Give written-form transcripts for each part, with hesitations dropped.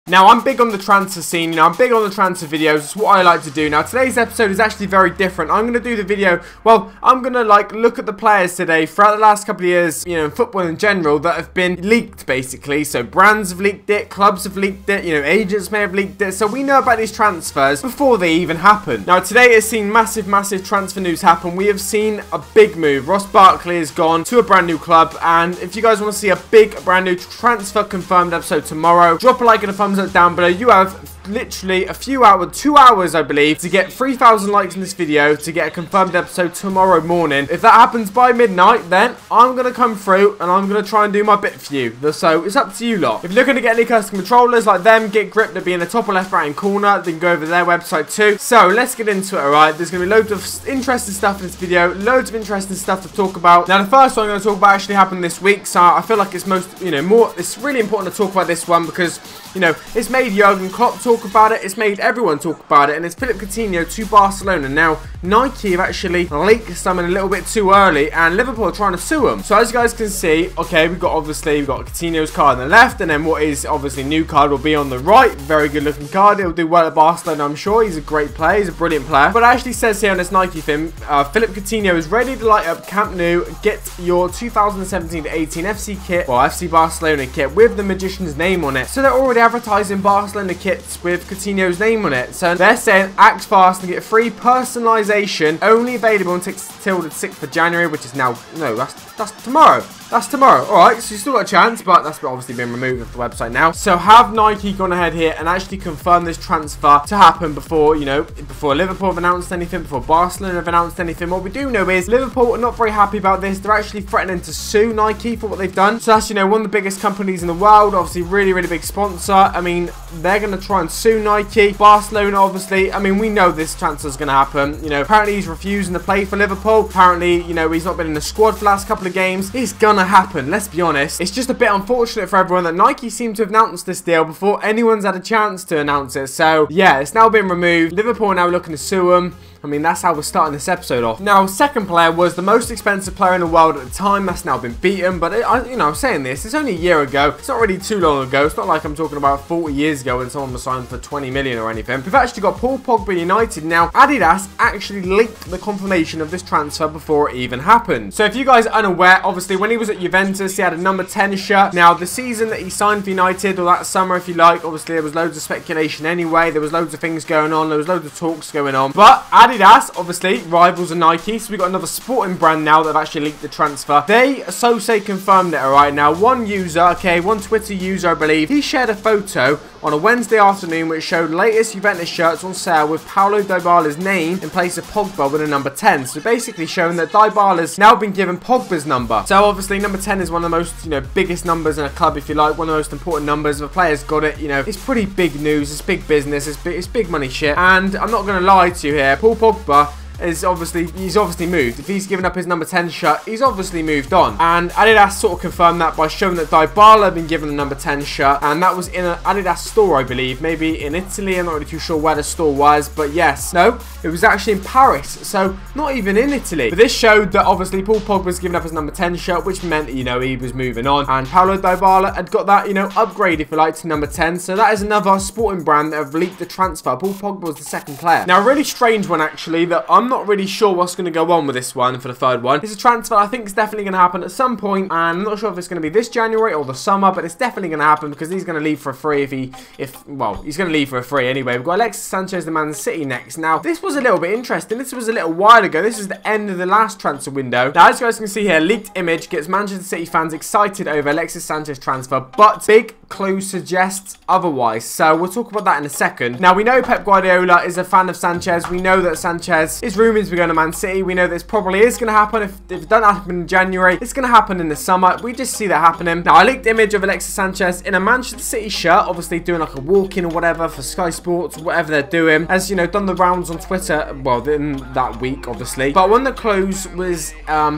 Now, I'm big on the transfer scene, I'm big on the transfer videos, it's what I like to do. Now, today's episode is actually very different. I'm going to do the video, well, I'm going to, like, look at the players today throughout the last couple of years, you know, in football in general, that have been leaked, basically. So, brands have leaked it, clubs have leaked it, you know, agents may have leaked it. So, we know about these transfers before they even happen. Now, today has seen massive transfer news happen. We have seen a big move. Ross Barkley has gone to a brand new club, and if you guys want to see a big, brand new transfer confirmed episode tomorrow, drop a like and a thumbs up down below. You have literally a few hours, 2 hours I believe, to get 3,000 likes in this video to get a confirmed episode tomorrow morning. If that happens by midnight, then I'm going to come through and I'm going to try and do my bit for you. So it's up to you lot. If you're looking to get any custom controllers like them, GetGripped, they'll be in the top or left right hand corner. Then go over to their website too. So let's get into it, alright? There's going to be loads of interesting stuff in this video, loads of interesting stuff to talk about. Now the first one I'm going to talk about actually happened this week, so I feel like it's it's really important to talk about this one because, you know, it's made Jurgen Klopp talk about it, it's made everyone talk about it, and it's Philippe Coutinho to Barcelona. Now, Nike have actually leaked something a little bit too early, and Liverpool are trying to sue them. So as you guys can see, okay, we've got Coutinho's card on the left, and then what is obviously new card will be on the right. Very good looking card. He'll do well at Barcelona, I'm sure. He's a great player, he's a brilliant player. But it actually says here on this Nike thing, Philippe Coutinho is ready to light up Camp Nou. Get your 2017-18 FC kit, or FC Barcelona kit, with the magician's name on it. So they're already advertising Barcelona kits with Coutinho's name on it. So they're saying act fast and get free personalization, only available until the 6th of January, which is now, no, that's tomorrow. That's tomorrow. Alright, so you still got a chance, but that's obviously been removed off the website now. So have Nike gone ahead here and actually confirmed this transfer to happen before, you know, before Liverpool have announced anything, before Barcelona have announced anything. What we do know is Liverpool are not very happy about this. They're actually threatening to sue Nike for what they've done. So that's, you know, one of the biggest companies in the world, obviously really, really big sponsor. I mean, they're going to try and sue Nike. Barcelona, obviously, I mean, we know this transfer is going to happen. You know, apparently he's refusing to play for Liverpool. Apparently, you know, he's not been in the squad for the last couple of games. It's gonna happen, let's be honest. It's just a bit unfortunate for everyone that Nike seemed to have announced this deal before anyone's had a chance to announce it. So yeah, it's now been removed. Liverpool are now looking to sue them. I mean, that's how we're starting this episode off. Now, second player was the most expensive player in the world at the time. That's now been beaten. But, you know, I'm saying this, it's only a year ago. It's not really too long ago. It's not like I'm talking about 40 years ago when someone was signed for 20 million or anything. We've actually got Paul Pogba United. Now, Adidas actually leaked the confirmation of this transfer before it even happened. So, if you guys are unaware, obviously, when he was at Juventus, he had a number 10 shirt. Now, the season that he signed for United, or that summer, if you like, obviously, there was loads of speculation anyway. There was loads of things going on. There was loads of talks going on. But Adidas, obviously, rivals are Nike, so we've got another sporting brand now that have actually leaked the transfer. They, so say, confirmed it, alright. Now, one Twitter user, I believe, he shared a photo on a Wednesday afternoon which showed latest Juventus shirts on sale with Paulo Dybala's name in place of Pogba with a number 10. So basically showing that Dybala's now been given Pogba's number. So obviously number 10 is one of the most, you know, biggest numbers in a club, if you like, one of the most important numbers. If a player's got it, you know, it's pretty big news, it's big business, it's big money shit. And I'm not going to lie to you here, Paul Pogba he's obviously moved. If he's given up his number 10 shirt, he's obviously moved on. And Adidas sort of confirmed that by showing that Dybala had been given the number 10 shirt, and that was in an Adidas store, I believe, maybe in Italy. I'm not really too sure where the store was, but yes, no, it was actually in Paris, so not even in Italy. But this showed that obviously Paul Pogba was giving up his number 10 shirt, which meant, you know, he was moving on, and Paulo Dybala had got that, you know, upgrade, if you like, to number 10. So that is another sporting brand that have leaked the transfer. Paul Pogba was the second player. Now, a really strange one actually that I'm not really sure what's going to go on with this one for the third one. It's a transfer I think is definitely going to happen at some point, and I'm not sure if it's going to be this January or the summer, but it's definitely going to happen because he's going to leave for free he's going to leave for free anyway. We've got Alexis Sanchez, the Man City, next. Now, this was a little bit interesting. This was a little while ago. This is the end of the last transfer window. Now, as you guys can see here, leaked image gets Manchester City fans excited over Alexis Sanchez transfer, but big clue suggests otherwise. So we'll talk about that in a second. Now, we know Pep Guardiola is a fan of Sanchez. We know that Sanchez is rumoured to be going to Man City. We know this probably is going to happen. If it doesn't happen in January, it's going to happen in the summer. We just see that happening. Now, I leaked image of Alexis Sanchez in a Manchester City shirt, obviously doing like a walk-in or whatever for Sky Sports, whatever they're doing. As you know, done the rounds on Twitter, well, in that week, obviously. But when the clothes was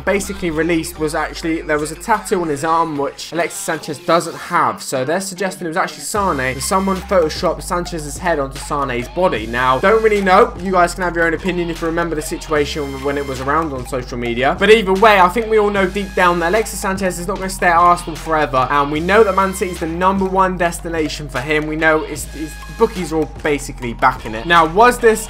basically released, was actually, there was a tattoo on his arm, which Alexis Sanchez doesn't have. So they're suggesting it was actually Sane. Someone photoshopped Sanchez's head onto Sane's body. Now, don't really know. You guys can have your own opinion. If you remember remember the situation when it was around on social media. But either way, I think we all know deep down that Alexis Sanchez is not going to stay at Arsenal forever. And we know that Man City is the #1 destination for him. We know his bookies are all basically backing it. Now, was this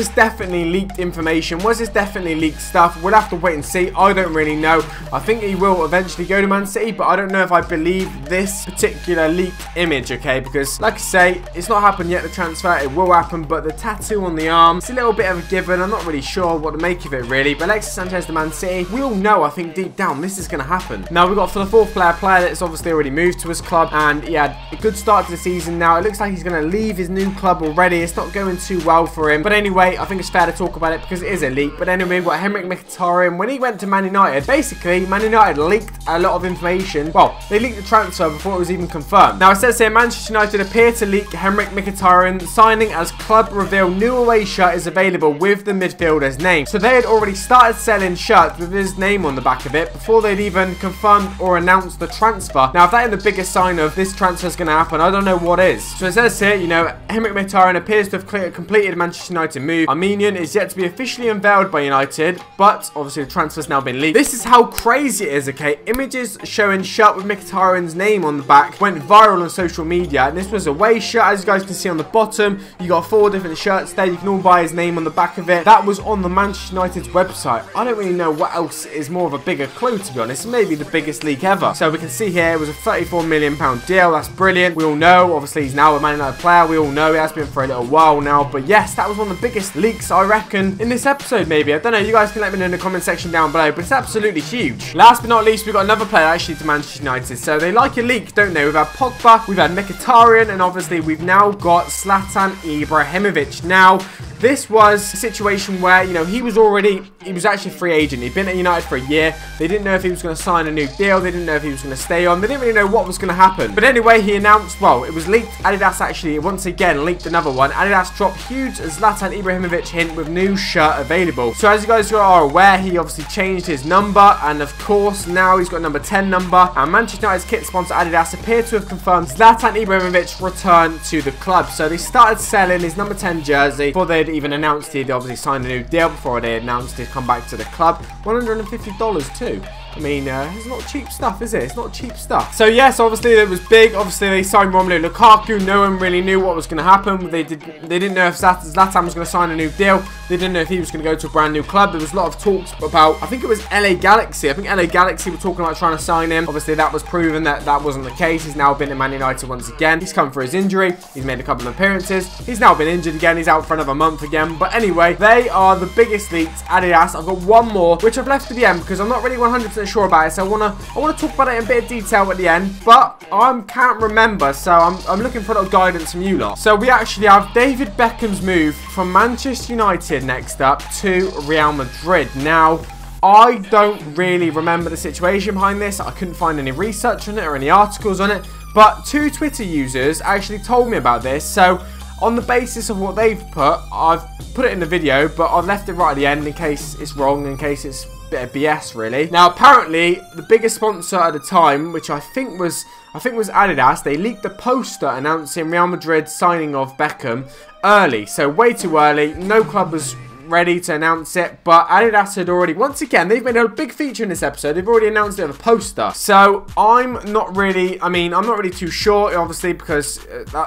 definitely leaked information? Was this definitely leaked stuff? We'll have to wait and see. I don't really know. I think he will eventually go to Man City, but I don't know if I believe this particular leaked image, okay? Because, like I say, it's not happened yet, the transfer. It will happen, but the tattoo on the arm, it's a little bit of a given. I'm not really sure what to make of it, really. But Alexis Sanchez to Man City, we all know, I think, deep down, this is going to happen. Now, we've got for the fourth player that's obviously already moved to his club, and he had a good start to the season. Now, it looks like he's going to leave his new club already. It's not going too well for him. But anyway, I think it's fair to talk about it because it is a leak. But anyway, we've got Henrik Mkhitaryan. When he went to Man United, basically, Man United leaked a lot of information. Well, they leaked the transfer before it was even confirmed. Now, it says here, Manchester United appear to leak Henrik Mkhitaryan signing as club reveal new away shirt is available with the midfielder's name. So they had already started selling shirts with his name on the back of it before they'd even confirmed or announced the transfer. Now, if that is the biggest sign of this transfer is going to happen, I don't know what is. So it says here, you know, Henrik Mkhitaryan appears to have completed a Manchester United move. Armenian is yet to be officially unveiled by United, but obviously the transfer's now been leaked. This is how crazy it is, okay? Images showing shirt with Mkhitaryan's name on the back went viral on social media, and this was a away shirt. As you guys can see on the bottom, you got 4 different shirts there. You can all buy his name on the back of it. That was on the Manchester United's website. I don't really know what else is more of a bigger clue, to be honest. Maybe the biggest leak ever. So we can see here it was a £34 million deal. That's brilliant. We all know, obviously, he's now a Man United player. We all know he has been for a little while now. But yes, that was one of the biggest leaks, I reckon, in this episode, maybe. I don't know. You guys can let me know in the comment section down below, but it's absolutely huge. Last but not least, we've got another player actually to Manchester United. So they like a leak, don't they? We've had Pogba, we've had Mkhitaryan, and obviously we've now got Zlatan Ibrahimovic. Now, this was a situation where, you know, he was actually a free agent. He'd been at United for a year. They didn't know if he was going to sign a new deal. They didn't know if he was going to stay on. They didn't really know what was going to happen. But anyway, he announced, well, it was leaked. Adidas actually, once again, leaked another one. Adidas dropped huge Zlatan Ibrahimovic hint with new shirt available. So as you guys are aware, he obviously changed his number. And of course, now he's got number 10 number. And Manchester United's kit sponsor Adidas appear to have confirmed Zlatan Ibrahimovic's return to the club. So they started selling his number 10 jersey before they'd even announced he'd obviously signed a new deal, before they announced he'd come back to the club. $150 too. I mean, it's not cheap stuff, is it? It's not cheap stuff. So yes, obviously it was big. Obviously they signed Romelu Lukaku. No one really knew what was going to happen. They didn't know if Zlatan was going to sign a new deal. They didn't know if he was going to go to a brand new club. There was a lot of talks about, I think it was LA Galaxy. I think LA Galaxy were talking about trying to sign him. Obviously that was proven that that wasn't the case. He's now been at Man United once again. He's come for his injury. He's made a couple of appearances. He's now been injured again. He's out for another month again. But anyway, they are the biggest leaks. Adidas. I've got one more, which I've left to the end because I'm not really 100% sure about it. So I want to talk about it in a bit of detail at the end, but I can't remember, so I'm looking for a little guidance from you lot. So we actually have David Beckham's move from Manchester United next up to Real Madrid. Now, I don't really remember the situation behind this. I couldn't find any research on it or any articles on it, but 2 Twitter users actually told me about this. So on the basis of what they've put, I've put it in the video, but I've left it right at the end in case it's wrong, in case it's bit of BS really. Now apparently the biggest sponsor at the time, which I think was Adidas, they leaked the poster announcing Real Madrid signing of Beckham early, so way too early. No club was ready to announce it, but Adidas had already, once again, they've made a big feature in this episode. They've already announced it on a poster. So I'm not really too sure, obviously, because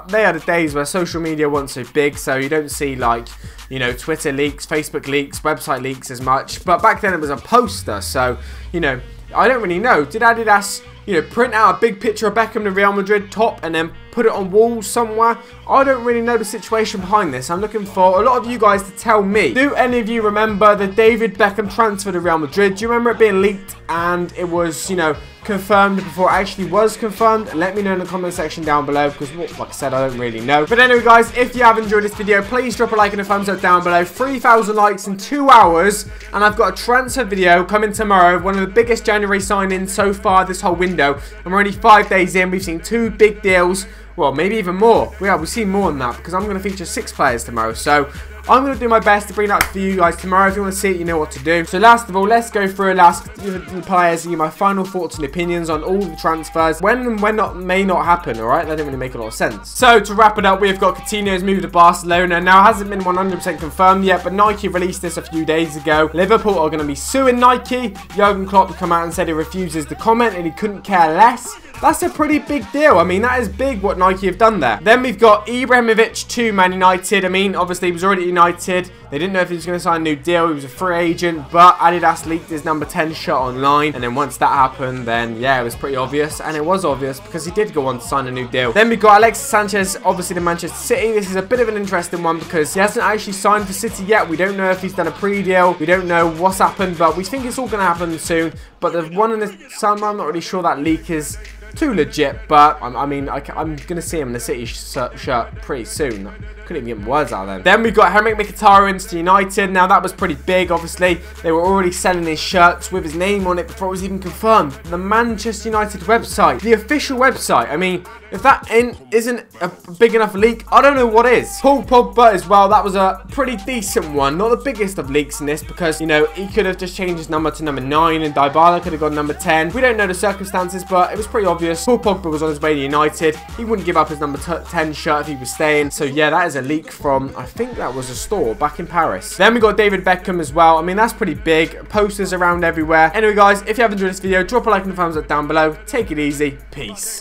they are the days where social media wasn't so big, so you don't see, like, you know, Twitter leaks, Facebook leaks, website leaks as much. But back then it was a poster, so, you know, I don't really know. Did Adidas, you know, print out a big picture of Beckham the Real Madrid top and then put it on walls somewhere? I don't really know the situation behind this. I'm looking for a lot of you guys to tell me. Do any of you remember the David Beckham transfer to Real Madrid? Do you remember it being leaked and it was, you know, confirmed before it actually was confirmed? Let me know in the comment section down below, because like I said, I don't really know. But anyway guys, if you have enjoyed this video, please drop a like and a thumbs up down below. 3,000 likes in 2 hours, and I've got a transfer video coming tomorrow, one of the biggest January signings so far this whole window, and we're only 5 days in. We've seen 2 big deals. well, maybe even more. Yeah, we'll see more than that because I'm going to feature 6 players tomorrow. So I'm going to do my best to bring that for you guys tomorrow. If you want to see it, you know what to do. So last of all, let's go through and ask the players and my final thoughts and opinions on all the transfers. When and when not may not happen, alright? That didn't really make a lot of sense. So to wrap it up, we've got Coutinho's moved to Barcelona. Now, it hasn't been 100% confirmed yet, but Nike released this a few days ago. Liverpool are going to be suing Nike. Jurgen Klopp come out and said he refuses the comment and he couldn't care less. That's a pretty big deal. I mean, that is big what Nike have done there. Then we've got Ibrahimovic to Man United. I mean, obviously, he was already at United. They didn't know if he was going to sign a new deal. He was a free agent, but Adidas leaked his number 10 shirt online. And then once that happened, then, yeah, it was pretty obvious. And it was obvious because he did go on to sign a new deal. Then we've got Alexis Sanchez, obviously, to Manchester City. This is a bit of an interesting one because he hasn't actually signed for City yet. We don't know if he's done a pre-deal. We don't know what's happened, but we think it's all going to happen soon. But the one in the summer, I'm not really sure that leak is too legit, but I mean, I'm going to see him in the City shirt pretty soon. Couldn't even get words out of them. Then we've got Henrik Mkhitaryan to United. Now, that was pretty big, obviously. They were already selling his shirts with his name on it before it was even confirmed. The Manchester United website, the official website. I mean, if that isn't a big enough leak, I don't know what is. Paul Pogba as well, that was a pretty decent one. Not the biggest of leaks in this because, you know, he could have just changed his number to number 9 and Dybala could have gone number 10. We don't know the circumstances, but it was pretty obvious. Paul Pogba was on his way to United. He wouldn't give up his number 10 shirt if he was staying. So, yeah, that is a leak from, I think that was a store back in Paris. Then we got David Beckham as well. I mean, that's pretty big. Posters around everywhere. Anyway, guys, if you have enjoyed this video, drop a like and a thumbs up down below. Take it easy. Peace.